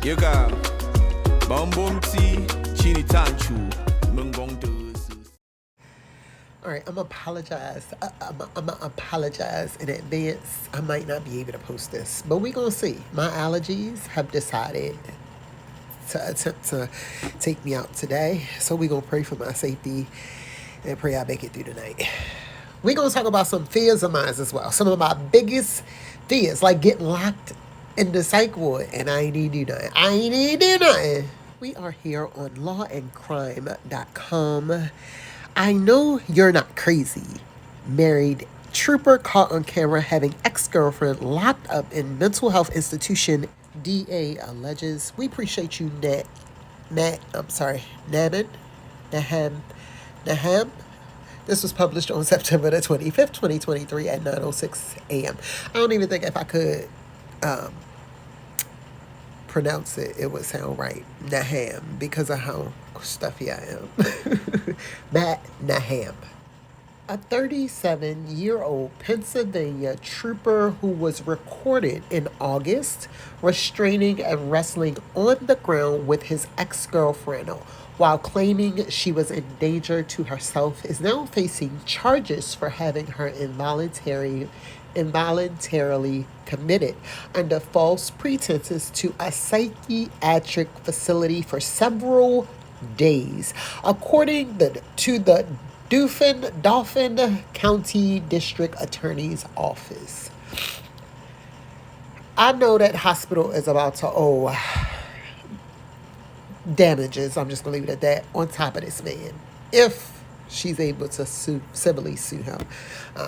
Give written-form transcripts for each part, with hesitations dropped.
Yoga, Bombomti, Chini Tanchu, Mungbong. All right, I'm apologize. I'm apologize in advance. I might not be able to post this, but we're gonna see. My allergies have decided to attempt to take me out today, so we're gonna pray for my safety and pray I make it through the night. We're gonna talk about some fears of mine as well. Some of my biggest fears, like getting locked in the psych ward, and I ain't need to do nothing. I ain't need to do nothing. We are here on lawandcrime.com. I know you're not crazy. Married trooper caught on camera having ex-girlfriend locked up in mental health institution. DA alleges. We appreciate you, Naham. This was published on September the 25th, 2023 at 9:06 a.m. I don't even think if I could pronounce it, it would sound right. Naham, because of how stuffy I am. Matt Naham. A 37-year-old Pennsylvania trooper who was recorded in August restraining and wrestling on the ground with his ex-girlfriend while claiming she was in danger to herself is now facing charges for having her involuntarily committed under false pretenses to a psychiatric facility for several days, according to the Dauphin County District Attorney's Office. I know that hospital is about to owe damages, I'm just going to leave it at that, on top of this man, if she's able to civilly sue him,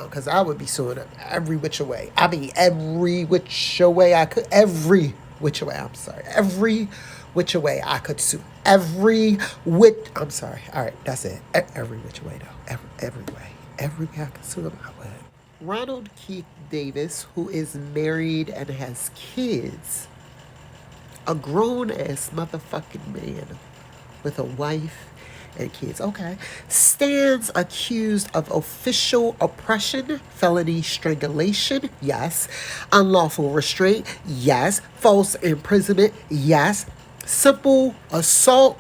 because I would be suing him every which way. I mean, every which way I could. Every which way I could sue. I'm sorry. All right, that's it. Every which way, though. Every way I could sue him, I would. Ronald Keith Davis, who is married and has kids, a grown-ass motherfucking man with a wife and kids, okay, stands accused of official oppression, felony strangulation, yes, unlawful restraint, yes, false imprisonment, yes, simple assault,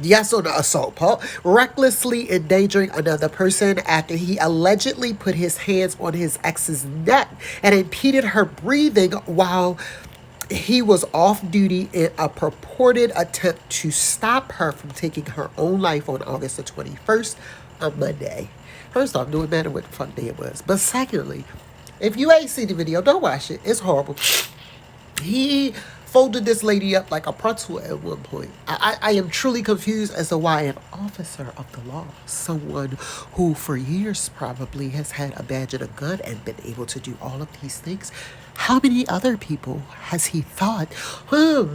yes on the assault part, recklessly endangering another person after he allegedly put his hands on his ex's neck and impeded her breathing while he was off duty in a purported attempt to stop her from taking her own life on August the 21st, a Monday. First off, doesn't matter what the fuck day it was. But secondly, if you ain't seen the video, don't watch it. It's horrible. He folded this lady up like a pretzel at one point. I am truly confused as to why an officer of the law, someone who for years probably has had a badge and a gun and been able to do all of these things, how many other people has he thought, I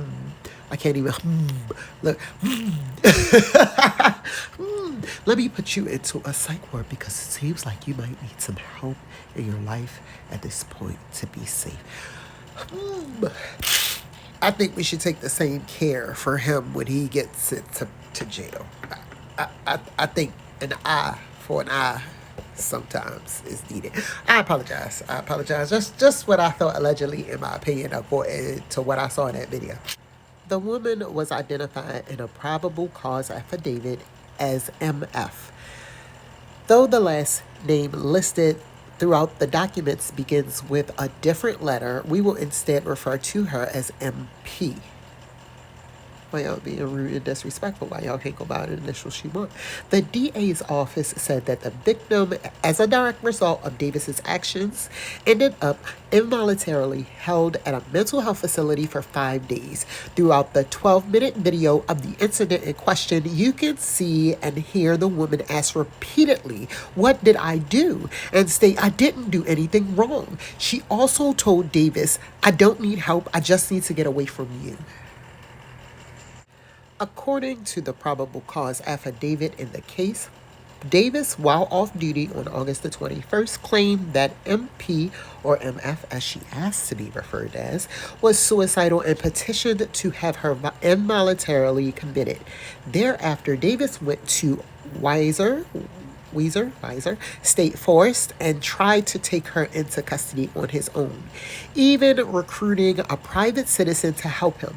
can't even, look, let me put you into a psych ward because it seems like you might need some help in your life at this point to be safe. I think we should take the same care for him when he gets sent to jail. I think an eye for an eye sometimes is needed. I apologize. Just what I thought allegedly, in my opinion, according to what I saw in that video. The woman was identified in a probable cause affidavit as MF. Though the last name listed throughout the documents begins with a different letter, we will instead refer to her as MP. Why y'all being rude and disrespectful? Why y'all can't go by the initials she want? The DA's office said that the victim, as a direct result of Davis's actions, ended up involuntarily held at a mental health facility for 5 days. Throughout the 12-minute video of the incident in question, you can see and hear the woman ask repeatedly, "What did I do?" and state, "I didn't do anything wrong." She also told Davis, "I don't need help. I just need to get away from you." According to the probable cause affidavit in the case, Davis, while off duty on August the 21st, claimed that MP, or MF as she asked to be referred as, was suicidal and petitioned to have her involuntarily committed. Thereafter, Davis went to Weiser State Forest and tried to take her into custody on his own, even recruiting a private citizen to help him.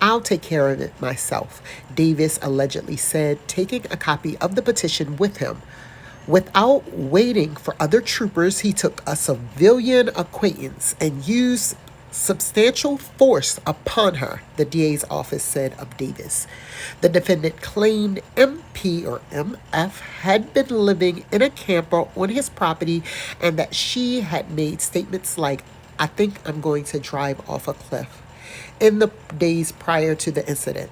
I'll take care of it myself, Davis allegedly said, taking a copy of the petition with him. Without waiting for other troopers, he took a civilian acquaintance and used substantial force upon her, the DA's office said of Davis. The defendant claimed MP or MF had been living in a camper on his property and that she had made statements like, "I think I'm going to drive off a cliff," in the days prior to the incident.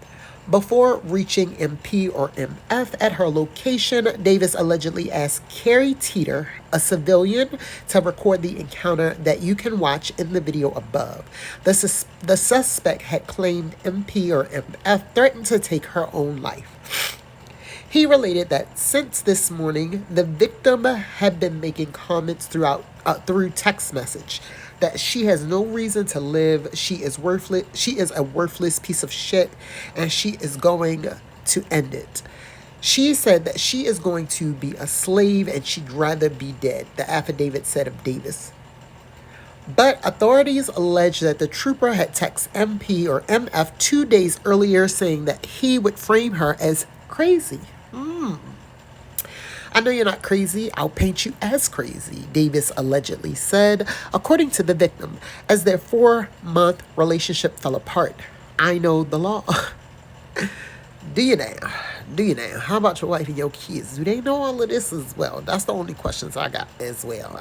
Before reaching MP or MF at her location, Davis allegedly asked Carrie Teeter, a civilian, to record the encounter that you can watch in the video above. The suspect had claimed MP or MF threatened to take her own life. He related that since this morning, the victim had been making comments through text message that she has no reason to live, she is worthless, she is a worthless piece of shit, and she is going to end it. She said that she is going to be a slave and she'd rather be dead, the affidavit said of Davis. But authorities allege that the trooper had texted MP or MF 2 days earlier saying that he would frame her as crazy. "I know you're not crazy. I'll paint you as crazy," Davis allegedly said, according to the victim, as their 4-month relationship fell apart. "I know the law." Do you now? Do you now? How about your wife and your kids? Do they know all of this as well? That's the only questions I got as well.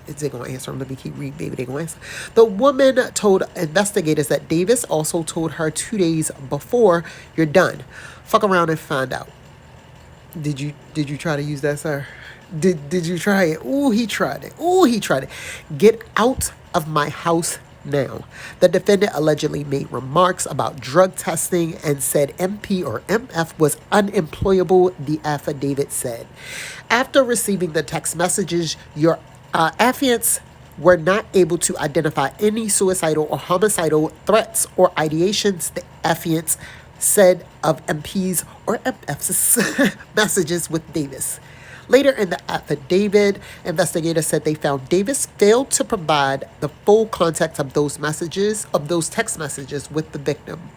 Is they going to answer them? Let me keep reading. Maybe they're going to answer. The woman told investigators that Davis also told her 2 days before, "You're done. Fuck around and find out." Did you try to use that, sir? Did you try it? Ooh, he tried it. Ooh, he tried it. "Get out of my house now." The defendant allegedly made remarks about drug testing and said MP or MF was unemployable, the affidavit said. After receiving the text messages, your affiants were not able to identify any suicidal or homicidal threats or ideations, the affiants said of MP's or MF's messages with Davis. Later in the affidavit, investigators said they found Davis failed to provide the full context of those text messages with the victim.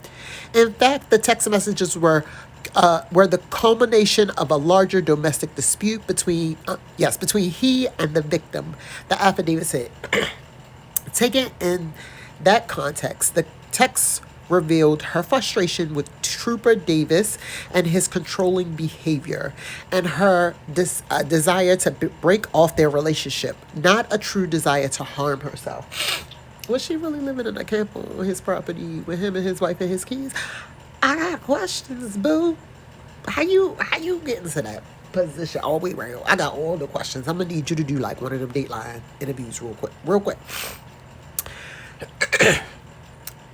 In fact, the text messages were the culmination of a larger domestic dispute between he and the victim. The affidavit said, taken in that context, the text revealed her frustration with Trooper Davis and his controlling behavior and her desire to break off their relationship, not a true desire to harm herself. Was she really living in a camp on his property with him and his wife and his kids? I got questions, boo. How you getting to that position? Oh, wait, right. I got all the questions. I'm gonna need you to do like one of them Dateline interviews real quick.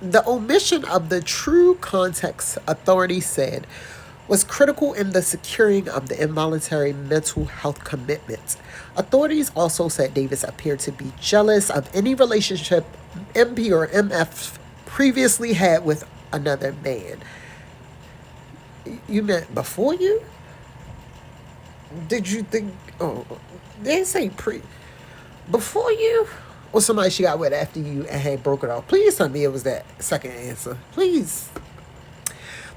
The omission of the true context, authorities said, was critical in the securing of the involuntary mental health commitments. Authorities also said Davis appeared to be jealous of any relationship MP or MF previously had with another man. You meant before you? Did you think, they say before you? Or somebody she got with after you and had broken off? Please tell me it was that second answer. Please.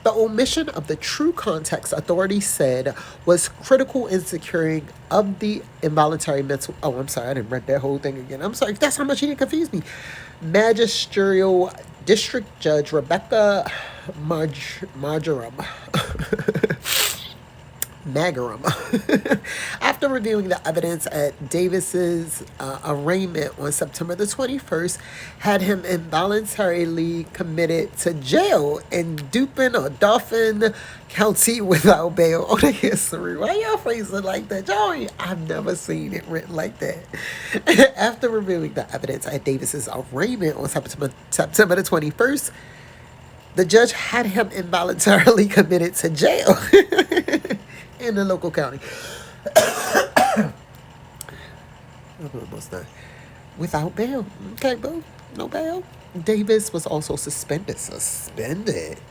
The omission of the true context, authorities said, was critical in securing of the involuntary mental... Oh, I'm sorry. I didn't read that whole thing again. I'm sorry. That's how much you didn't confuse me. Magisterial District Judge Rebecca Marjoram. After reviewing the evidence at Davis's arraignment on September the 21st, had him involuntarily committed to jail in Dauphin County without bail on a history. Why y'all phrase it like that? I've never seen it written like that. After reviewing the evidence at Davis's arraignment on September the 21st, the judge had him involuntarily committed to jail in the local county. I'm almost done. Without bail. Okay, boo. No bail. Davis was also suspended.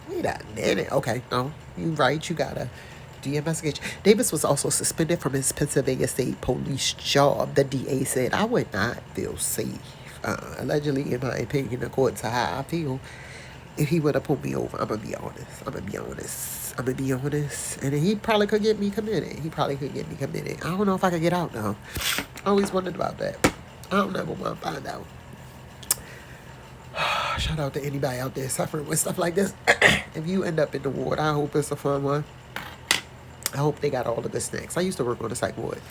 Wait a minute. Okay, no. You're right. You gotta do your investigation. Davis was also suspended from his Pennsylvania State Police job. The DA said, "I would not feel safe." Allegedly, in my opinion, according to how I feel, If he would have pulled me over, I'm gonna be honest. I'm gonna be honest. I'm gonna be honest. And he probably could get me committed. He probably could get me committed. I don't know if I could get out now. I always wondered about that. I don't ever want to find out. Shout out to anybody out there suffering with stuff like this. If you end up in the ward, I hope it's a fun one. I hope they got all the good snacks. I used to work on the psych ward.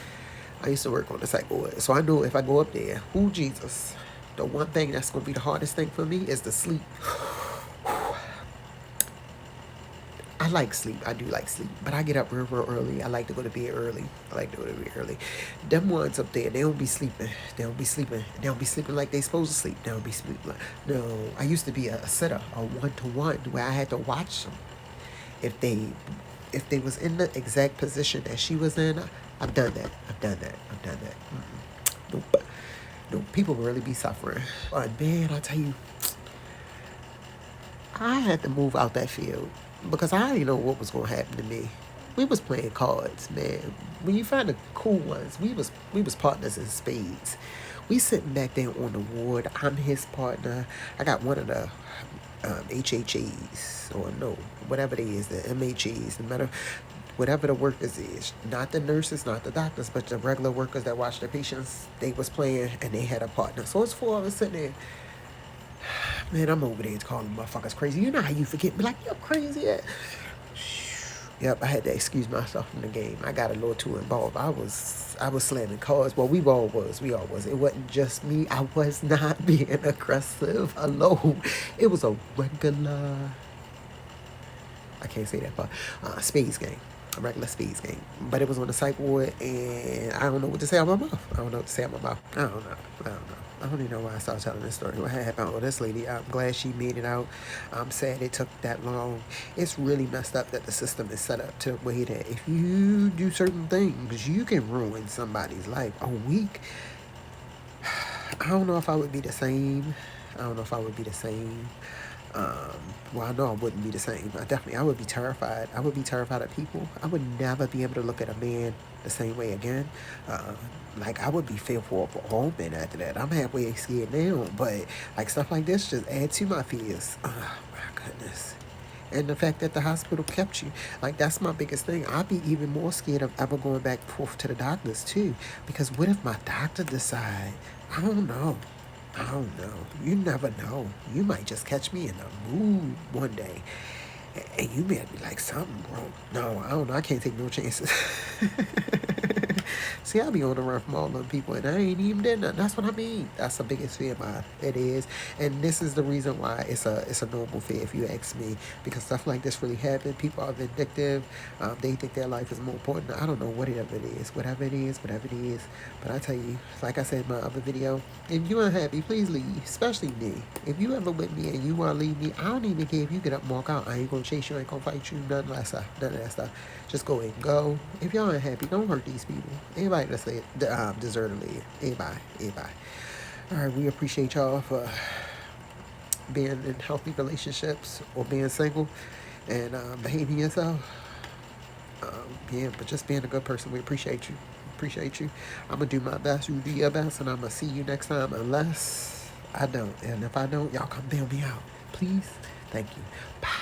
So I know if I go up there, who Jesus, the one thing that's going to be the hardest thing for me is to sleep. I like sleep. I do like sleep. But I get up real early. I like to go to bed early. Them ones up there, they don't be sleeping. They don't be sleeping like they supposed to sleep. They don't be sleeping like... No, I used to be a sitter, a one-to-one, where I had to watch them. If they was in the exact position that she was in, I've done that. Nope. People really be suffering. But man, I tell you, I had to move out that field because I didn't know what was going to happen to me. We was playing cards, man. When you find the cool ones, we was partners in spades. We sitting back there on the ward. I'm his partner. I got one of the HHAs, or no, whatever they is, the MHAs, no matter whatever the workers is, not the nurses, not the doctors, but the regular workers that watch the patients. They was playing and they had a partner. So it's 4 of us sitting there. Man, I'm over there calling motherfuckers crazy. You know how you forget me, like, you're crazy. Yep, I had to excuse myself from the game. I got a little too involved. I was slamming cards. Well, we all was. It wasn't just me. I was not being aggressive alone. It was a regular, I can't say that part, spades game. A regular spades game. But it was on the psych ward, and I don't know what to say out my mouth. I don't even know why I started telling this story. What happened with this lady? I'm glad she made it out. I'm sad it took that long. It's really messed up that the system is set up to where that if you do certain things, you can ruin somebody's life. A week, I don't know if I would be the same. Well, I know I wouldn't be the same. I would be terrified. I would be terrified of people. I would never be able to look at a man the same way again. Like, I would be fearful of all men after that. I'm halfway scared now, but like stuff like this just add to my fears. Oh my goodness. And the fact that the hospital kept you, like, that's my biggest thing. I'd be even more scared of ever going back forth to the doctors too, because what if my doctor decide? I don't know. You never know. You might just catch me in a mood one day, and you may be like, something wrong. No, I don't know. I can't take no chances. See, I be on the run from all them people, and I ain't even did nothing. That's what I mean. That's the biggest fear of mine. It is. And this is the reason why it's a normal fear, if you ask me, because stuff like this really happen. People are vindictive. They think their life is more important. I don't know whatever it is. But I tell you, like I said in my other video, if you're unhappy, please leave, especially me. If you ever with me and you want to leave me, I don't even care if you get up and walk out. I ain't going to chase you. I ain't going to fight you. None of that stuff. Just go ahead and go. If y'all unhappy, don't hurt these people. Anybody that say deserve to leave. Anybody. All right, we appreciate y'all for being in healthy relationships or being single and behaving yourself. But just being a good person, we appreciate you. I'm going to do my best. You do your best, and I'm going to see you next time unless I don't. And if I don't, y'all come bail me out. Please. Thank you. Bye.